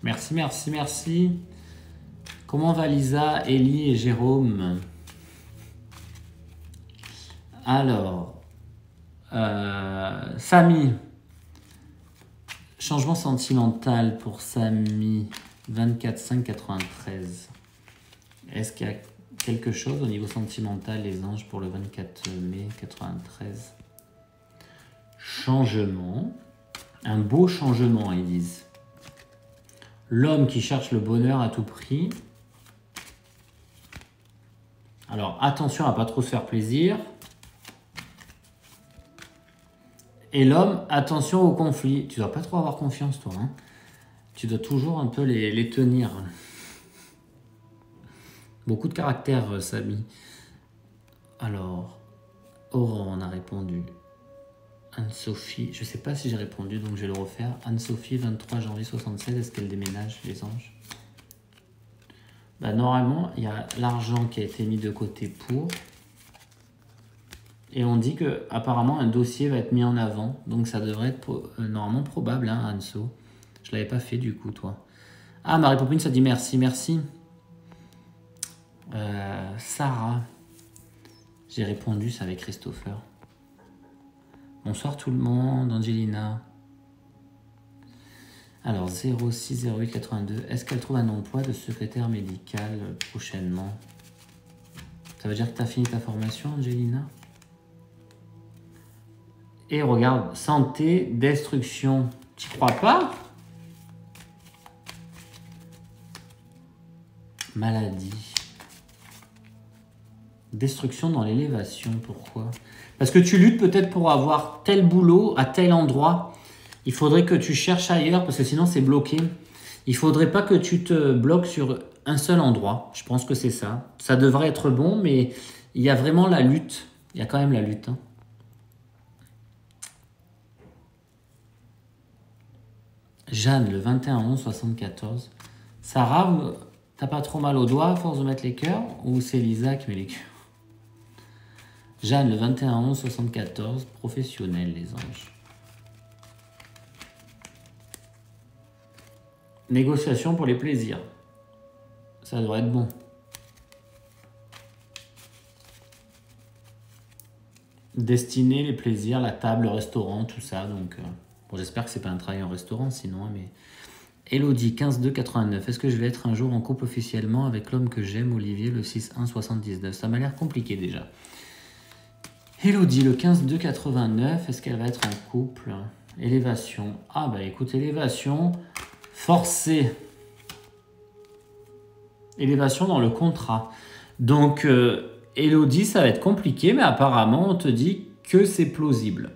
Merci, merci, merci. Comment va Lisa, Ellie et Jérôme? Alors, Samy. Changement sentimental pour Samy. 24/5/93. Est-ce qu'il y a quelque chose au niveau sentimental, les anges, pour le 24 mai 93? Changement. Un beau changement, ils disent. L'homme qui cherche le bonheur à tout prix. Alors, attention à ne pas trop se faire plaisir. Et l'homme, attention au conflit. Tu dois pas trop avoir confiance, toi. Hein. Tu dois toujours un peu les tenir. Beaucoup de caractère, Samy. Alors, Aurore, on a répondu. Anne-Sophie, je sais pas si j'ai répondu, donc je vais le refaire. Anne-Sophie, 23 janvier 76, est-ce qu'elle déménage, les anges? Bah, normalement, il y a l'argent qui a été mis de côté pour... Et on dit que apparemment un dossier va être mis en avant. Donc ça devrait être normalement probable, hein, Anso. Je l'avais pas fait du coup, toi. Ah, Marie Popine, ça dit merci, merci. Sarah. J'ai répondu, ça avec Christopher. Bonsoir tout le monde, Angelina. Alors, 06 08 82. Est-ce qu'elle trouve un emploi de secrétaire médicale prochainement? Ça veut dire que tu as fini ta formation, Angelina? Et regarde, santé, destruction. Tu crois pas? Maladie. Destruction dans l'élévation, pourquoi? Parce que tu luttes peut-être pour avoir tel boulot à tel endroit. Il faudrait que tu cherches ailleurs parce que sinon c'est bloqué. Il faudrait pas que tu te bloques sur un seul endroit. Je pense que c'est ça. Ça devrait être bon, mais il y a vraiment la lutte. Il y a quand même la lutte. Hein. Jeanne, le 21/11/74. Sarah, t'as pas trop mal au doigt à force de mettre les cœurs? Ou c'est Lisa qui met les cœurs? Jeanne, le 21/11/74. Professionnel, les anges. Négociation pour les plaisirs. Ça devrait être bon. Destiné, les plaisirs, la table, le restaurant, tout ça. Donc, bon, j'espère que c'est pas un travail en restaurant, sinon, mais... Elodie, 15/2/89. Est-ce que je vais être un jour en couple officiellement avec l'homme que j'aime, Olivier, le 6/1/79? Ça m'a l'air compliqué déjà. Elodie, le 15/2/89. Est-ce qu'elle va être en couple? Élévation. Ah bah écoute, élévation forcée. Élévation dans le contrat. Donc, Elodie, ça va être compliqué, mais apparemment, on te dit que c'est plausible.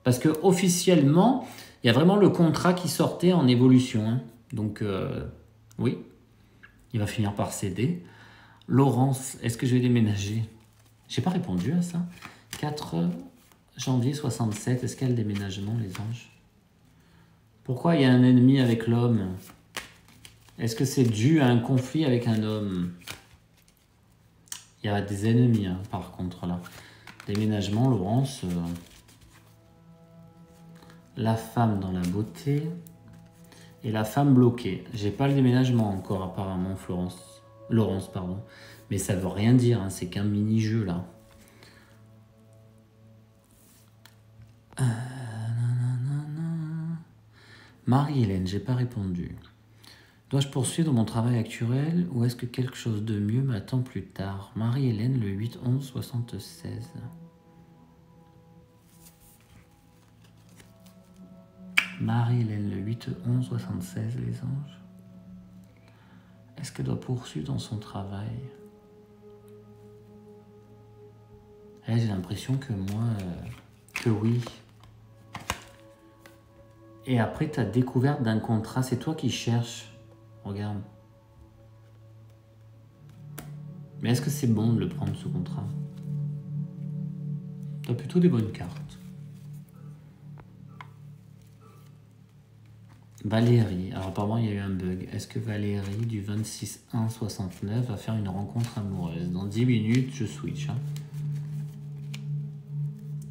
Parce que officiellement, il y a vraiment le contrat qui sortait en évolution. Hein. Donc, oui, il va finir par céder. Laurence, est-ce que je vais déménager? J'ai pas répondu à ça. 4 janvier 67, est-ce qu'il y a le déménagement, les anges? Pourquoi il y a un ennemi avec l'homme? Est-ce que c'est dû à un conflit avec un homme? Il y a des ennemis, hein, par contre, là. Déménagement, Laurence. La femme dans la beauté. Et la femme bloquée. J'ai pas le déménagement encore, apparemment, Laurence, pardon. Mais ça veut rien dire, hein, c'est qu'un mini-jeu, là. Marie-Hélène, j'ai pas répondu. Dois-je poursuivre dans mon travail actuel ou est-ce que quelque chose de mieux m'attend plus tard? Marie-Hélène, le 8-11-76. Marie-Hélène, le 8-11-76, les anges. Est-ce qu'elle doit poursuivre dans son travail? J'ai l'impression que moi, que oui. Et après, ta découverte d'un contrat, c'est toi qui cherches. Regarde. Mais est-ce que c'est bon de le prendre, ce contrat? Tu as plutôt des bonnes cartes. Valérie. Alors apparemment, il y a eu un bug. Est-ce que Valérie, du 26-1-69, va faire une rencontre amoureuse? Dans 10 minutes, je switch. Hein.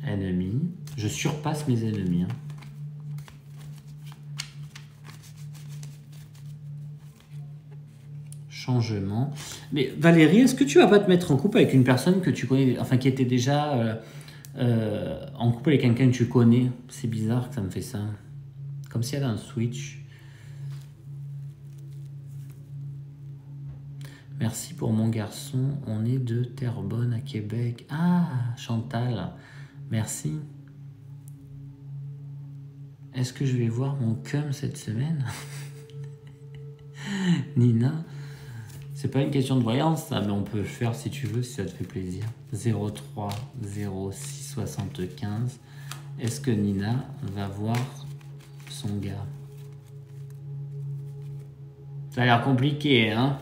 Ennemis. Je surpasse mes ennemis. Hein. Changement. Mais Valérie, est-ce que tu vas pas te mettre en couple avec une personne que tu connais, enfin qui était déjà en couple avec quelqu'un que tu connais? C'est bizarre que ça me fait ça. Comme s'il y avait un switch. Merci pour mon garçon. On est de Terrebonne à Québec. Ah, Chantal. Merci. Est-ce que je vais voir mon cum cette semaine? Nina. C'est pas une question de voyance, ça, mais on peut le faire si tu veux, si ça te fait plaisir. 03 06 75. Est-ce que Nina va voir son gars? Ça a l'air compliqué, hein?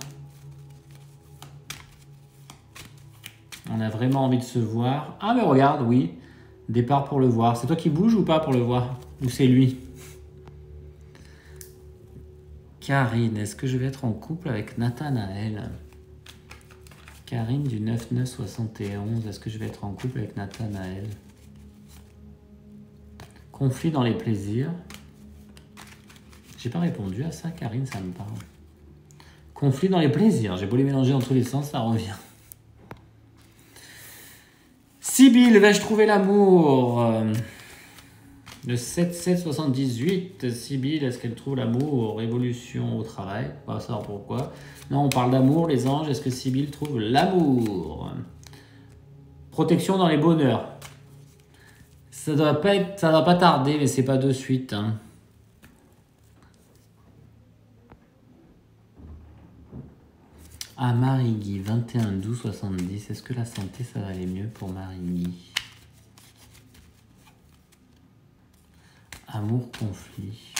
On a vraiment envie de se voir. Ah, mais regarde, oui. Départ pour le voir. C'est toi qui bouges ou pas pour le voir? Ou c'est lui? Karine, est-ce que je vais être en couple avec Nathanaël? Karine du 9-9-71, est-ce que je vais être en couple avec Nathanaël? Conflit dans les plaisirs. J'ai pas répondu à ça, Karine, ça me parle. Conflit dans les plaisirs, j'ai beau les mélanger dans tous les sens, ça revient. Sibylle, vais-je trouver l'amour? Le 7-7-78, Sibylle, est-ce qu'elle trouve l'amour? Révolution au travail, on va savoir pourquoi. Non, on parle d'amour, les anges, est-ce que Sibylle trouve l'amour? Protection dans les bonheurs. Ça doit pas tarder, mais c'est pas de suite. Hein. Ah, Marie-Guy, 21-12-70, est-ce que la santé, ça va aller mieux pour Marie-Guy? Amour, conflit.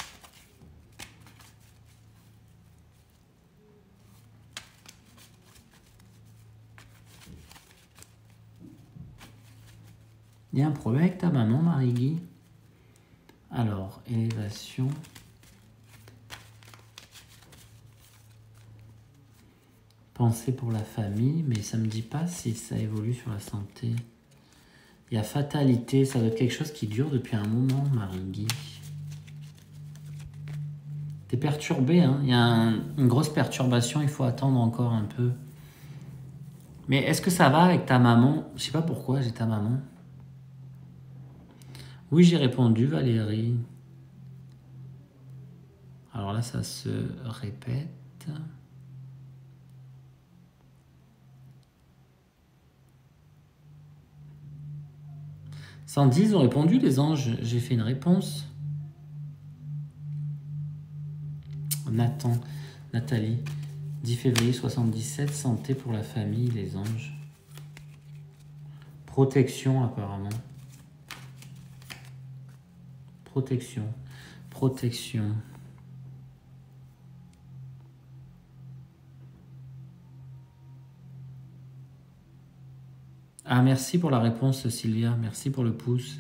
Il y a un problème avec ta maman, Marie-Guy? Alors, élévation. Pensée pour la famille, mais ça ne me dit pas si ça évolue sur la santé. Il y a fatalité, ça doit être quelque chose qui dure depuis un moment, Marie-Guy. T'es perturbé, hein? Il y a une grosse perturbation, il faut attendre encore un peu. Mais est-ce que ça va avec ta maman? Je sais pas pourquoi j'ai ta maman. Oui, j'ai répondu, Valérie. Alors là, ça se répète. « 110 ont répondu, les anges. J'ai fait une réponse. Nathan, Nathalie, 10 février 77, santé pour la famille, les anges. Protection, apparemment. Protection. Protection. Ah, merci pour la réponse, Sylvia. Merci pour le pouce.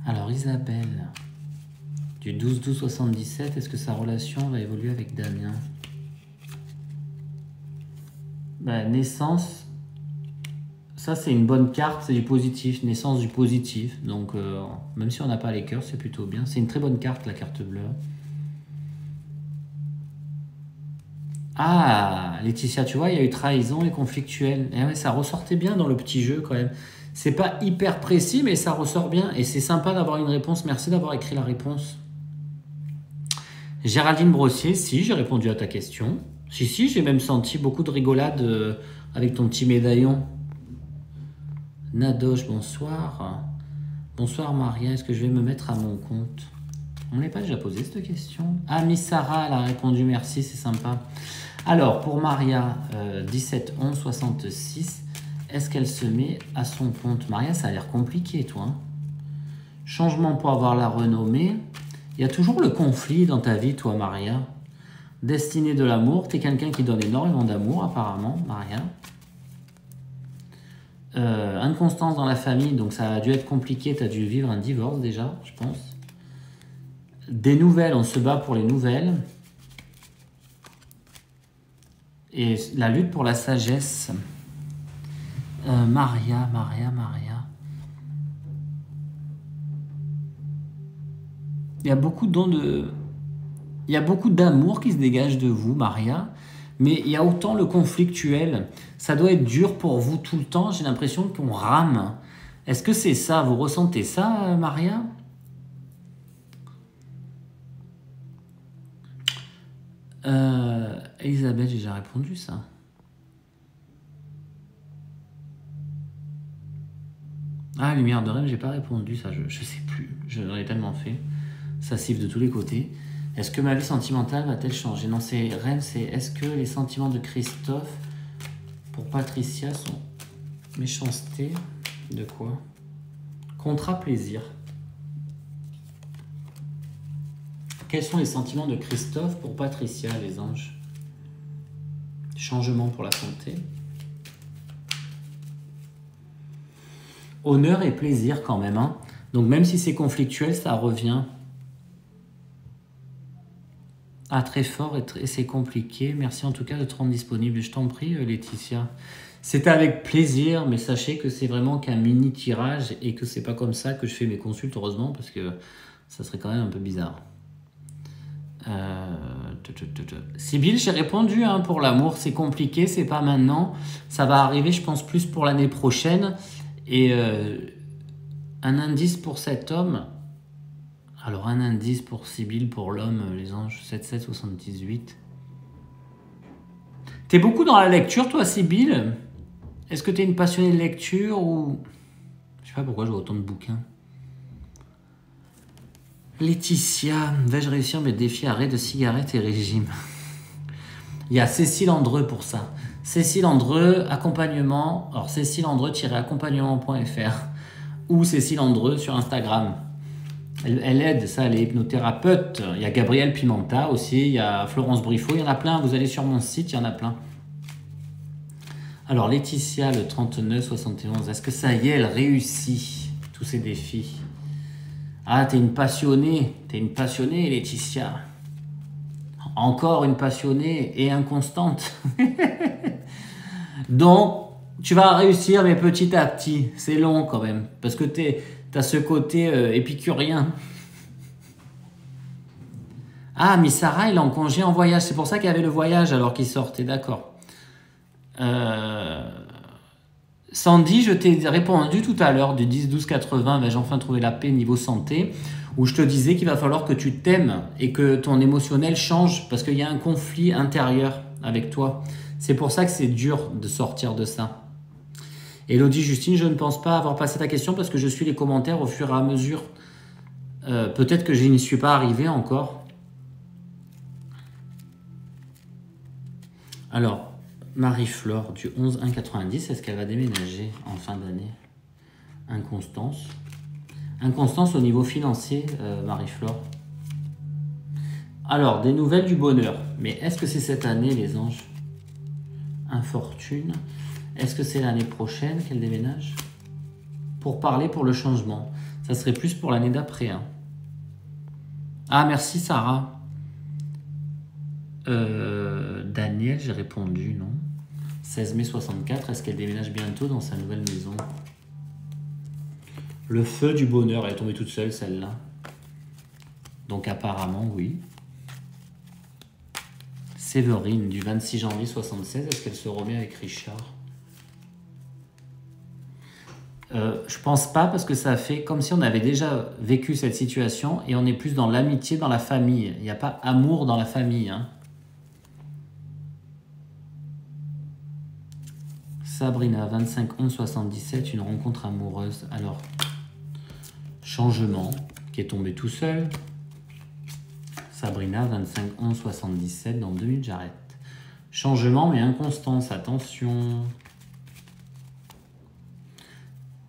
Alors, Isabelle, du 12-12-77, est-ce que sa relation va évoluer avec Damien? Naissance, ça c'est une bonne carte, c'est du positif. Naissance du positif. Donc, même si on n'a pas les cœurs, c'est plutôt bien. C'est une très bonne carte, la carte bleue. Ah, Laetitia, tu vois, il y a eu trahison et conflictuel. Et ouais, ça ressortait bien dans le petit jeu quand même. C'est pas hyper précis, mais ça ressort bien. Et c'est sympa d'avoir une réponse. Merci d'avoir écrit la réponse. Géraldine Brossier, si, j'ai répondu à ta question. Si, j'ai même senti beaucoup de rigolade avec ton petit médaillon. Nadoche, bonsoir. Bonsoir Maria, est-ce que je vais me mettre à mon compte? On ne l'a pas déjà posé cette question. Ah, Miss Sarah, elle a répondu merci, c'est sympa. Alors, pour Maria, 17 11 66, est-ce qu'elle se met à son compte? Maria, ça a l'air compliqué, toi. Hein. Changement pour avoir la renommée. Il y a toujours le conflit dans ta vie, toi, Maria. Destinée de l'amour, tu es quelqu'un qui donne énormément d'amour, apparemment, Maria. Inconstance dans la famille, donc ça a dû être compliqué, tu as dû vivre un divorce déjà, je pense. Des nouvelles, on se bat pour les nouvelles. Et la lutte pour la sagesse. Maria. Il y a beaucoup il y a beaucoup d'amour qui se dégage de vous, Maria. Mais il y a autant le conflictuel. Ça doit être dur pour vous tout le temps. J'ai l'impression qu'on rame. Est-ce que c'est ça? Vous ressentez ça, Maria? Elisabeth, j'ai déjà répondu ça. Ah, lumière de rêve, j'ai pas répondu ça. Je sais plus. J'en ai tellement fait. Ça siffle de tous les côtés. Est-ce que ma vie sentimentale va-t-elle changer? Non, c'est Reine, c'est est-ce que les sentiments de Christophe pour Patricia sont méchanceté? De quoi? Contrat plaisir. Quels sont les sentiments de Christophe pour Patricia, les anges? Changement pour la santé. Honneur et plaisir quand même. Hein. Donc même si c'est conflictuel, ça revient. Ah, très fort et c'est compliqué. Merci en tout cas de te rendre disponible. Je t'en prie, Laetitia. C'était avec plaisir, mais sachez que c'est vraiment qu'un mini tirage et que c'est pas comme ça que je fais mes consultes, heureusement, parce que ça serait quand même un peu bizarre. Sybille, j'ai répondu hein, pour l'amour, c'est compliqué, c'est pas maintenant. Ça va arriver, je pense, plus pour l'année prochaine. Et un indice pour cet homme. Alors, un indice pour Sybille, pour l'homme, les anges, 7778. T'es beaucoup dans la lecture, toi, Sybille? Est-ce que t'es une passionnée de lecture ou... Je sais pas pourquoi je vois autant de bouquins. Laetitia, vais-je réussir mes défis arrêt de cigarettes et régime? Il y a Cécile Andreu pour ça. Cécile Andreu, accompagnement. Alors, Cécile Andreu-accompagnement.fr ou Cécile Andreu sur Instagram. Elle aide, ça, elle est hypnothérapeute. Il y a Gabrielle Pimenta aussi, il y a Florence Briffaut, il y en a plein. Vous allez sur mon site, il y en a plein. Alors, Laetitia, le 39-71, est-ce que ça y est, elle réussit tous ces défis? Ah, t'es une passionnée, Laetitia. Encore une passionnée et inconstante. Donc, tu vas réussir, mais petit à petit. C'est long quand même, parce que t'as ce côté épicurien. Ah, Miss Sarah, il est en congé en voyage. C'est pour ça qu'il y avait le voyage alors qu'il sortait, d'accord. Sandy, je t'ai répondu tout à l'heure du 10-12-80, ben, j'ai enfin trouvé la paix niveau santé, où je te disais qu'il va falloir que tu t'aimes et que ton émotionnel change, parce qu'il y a un conflit intérieur avec toi. C'est pour ça que c'est dur de sortir de ça. Elodie Justine, je ne pense pas avoir passé ta question parce que je suis les commentaires au fur et à mesure. Peut-être que je n'y suis pas arrivé encore. Alors, Marie-Flore du 11-1-90, est-ce qu'elle va déménager en fin d'année? Inconstance. Inconstance au niveau financier, Marie-Flore. Alors, des nouvelles du bonheur. Mais est-ce que c'est cette année, les anges? Infortune. Est-ce que c'est l'année prochaine qu'elle déménage? Pour parler pour le changement. Ça serait plus pour l'année d'après. Hein. Ah, merci Sarah. Daniel, j'ai répondu, non. 16 mai 64, est-ce qu'elle déménage bientôt dans sa nouvelle maison? Le feu du bonheur, elle est tombée toute seule, celle-là. Donc apparemment, oui. Séverine, du 26 janvier 76, est-ce qu'elle se remet avec Richard? Je pense pas parce que ça fait comme si on avait déjà vécu cette situation et on est plus dans l'amitié, dans la famille. Il n'y a pas amour dans la famille. Hein. Sabrina, 25 11 77, une rencontre amoureuse. Alors, changement, qui est tombé tout seul. Sabrina, 25 11 77, dans 2 minutes j'arrête. Changement mais inconstance, attention.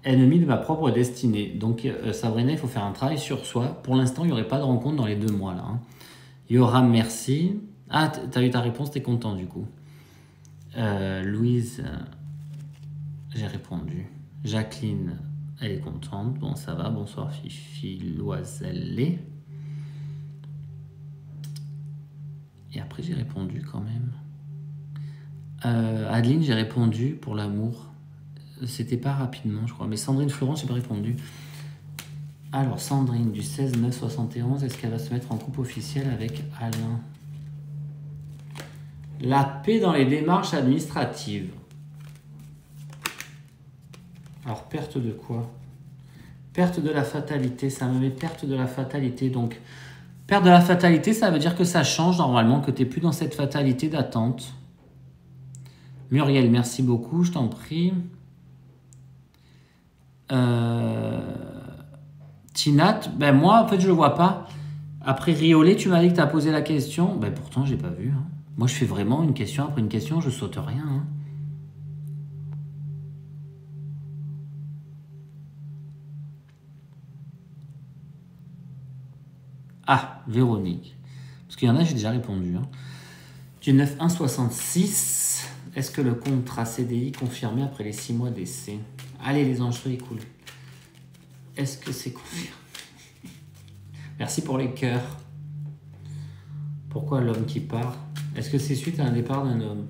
Ennemi de ma propre destinée. Donc Sabrina, il faut faire un travail sur soi. Pour l'instant, il n'y aurait pas de rencontre dans les 2 mois là. Hein. Yoram, merci. Ah, t'as eu ta réponse, t'es content du coup. Louise, j'ai répondu. Jacqueline, elle est contente. Bon, ça va. Bonsoir Fifi, Loiselle. Et après, j'ai répondu quand même. Adeline, j'ai répondu pour l'amour. C'était pas rapidement, je crois. Mais Sandrine Florence, j'ai pas répondu. Alors, Sandrine, du 16 9 71, est-ce qu'elle va se mettre en couple officiel avec Alain? La paix dans les démarches administratives. Alors, perte de quoi? Perte de la fatalité. Ça me met perte de la fatalité. Donc, perte de la fatalité, ça veut dire que ça change normalement, que tu n'es plus dans cette fatalité d'attente. Muriel, merci beaucoup, je t'en prie. Tinat, ben moi, en fait, je le vois pas. Après Riolet, tu m'as dit que tu as posé la question. Ben pourtant, j'ai pas vu. Hein. Moi, je fais vraiment une question après une question, je saute rien. Hein. Ah, Véronique. Parce qu'il y en a, j'ai déjà répondu. Hein. Du 9-1-66, est-ce que le contrat CDI confirmé après les 6 mois d'essai? Allez, les anges, soyez cool. Est-ce que c'est confirmé? Merci pour les cœurs. Pourquoi l'homme qui part? Est-ce que c'est suite à un départ d'un homme?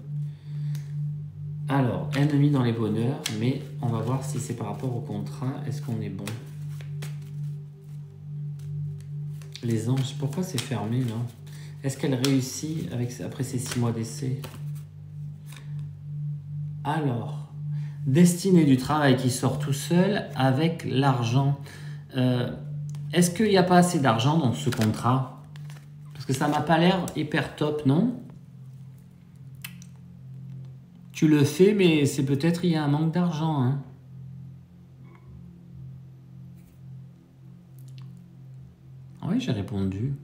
Alors, ennemi dans les bonheurs, mais on va voir si c'est par rapport au contrat. Est-ce qu'on est bon? Les anges, pourquoi c'est fermé là? Est-ce qu'elle réussit après ces 6 mois d'essai? Alors, destinée du travail qui sort tout seul avec l'argent. Est-ce qu'il n'y a pas assez d'argent dans ce contrat? Parce que ça m'a pas l'air hyper top, non? Tu le fais, mais c'est peut-être il y a un manque d'argent. Hein. Oui, j'ai répondu.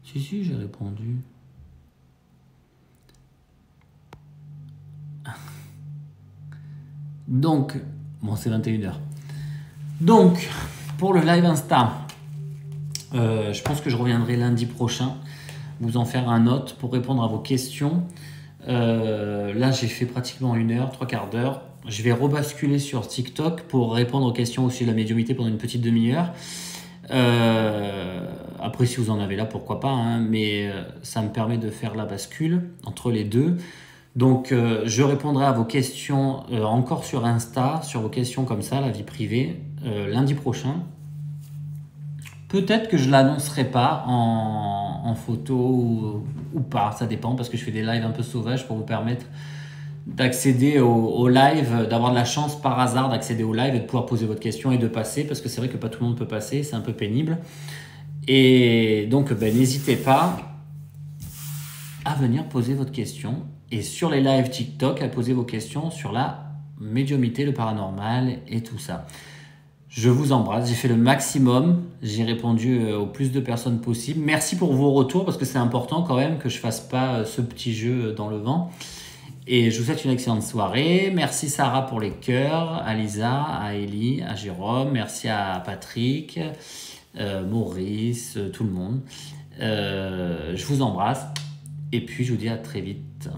Si, j'ai répondu. Donc, bon, c'est 21h. Donc, pour le live Insta, je pense que je reviendrai lundi prochain, vous en faire un autre pour répondre à vos questions. Là, j'ai fait pratiquement 1 heure, 3/4 d'heure. Je vais rebasculer sur TikTok pour répondre aux questions aussi de la médiumnité pendant une petite demi-heure. Après, si vous en avez là, pourquoi pas, hein, mais ça me permet de faire la bascule entre les deux. Donc, je répondrai à vos questions encore sur Insta, sur vos questions comme ça, la vie privée, lundi prochain. Peut-être que je ne l'annoncerai pas en photo ou pas, ça dépend, parce que je fais des lives un peu sauvages pour vous permettre d'accéder au live, d'avoir de la chance par hasard d'accéder au live et de pouvoir poser votre question et de passer, parce que c'est vrai que pas tout le monde peut passer, c'est un peu pénible. Et donc, n'hésitez pas à venir poser votre question. Et sur les lives TikTok, à poser vos questions sur la médiumnité, le paranormal et tout ça. Je vous embrasse, j'ai fait le maximum, j'ai répondu au plus de personnes possible. Merci pour vos retours parce que c'est important quand même que je fasse pas ce petit jeu dans le vent. Et je vous souhaite une excellente soirée. Merci Sarah pour les cœurs, à Lisa, à Ellie, à Jérôme. Merci à Patrick, Maurice, tout le monde. Je vous embrasse et puis je vous dis à très vite.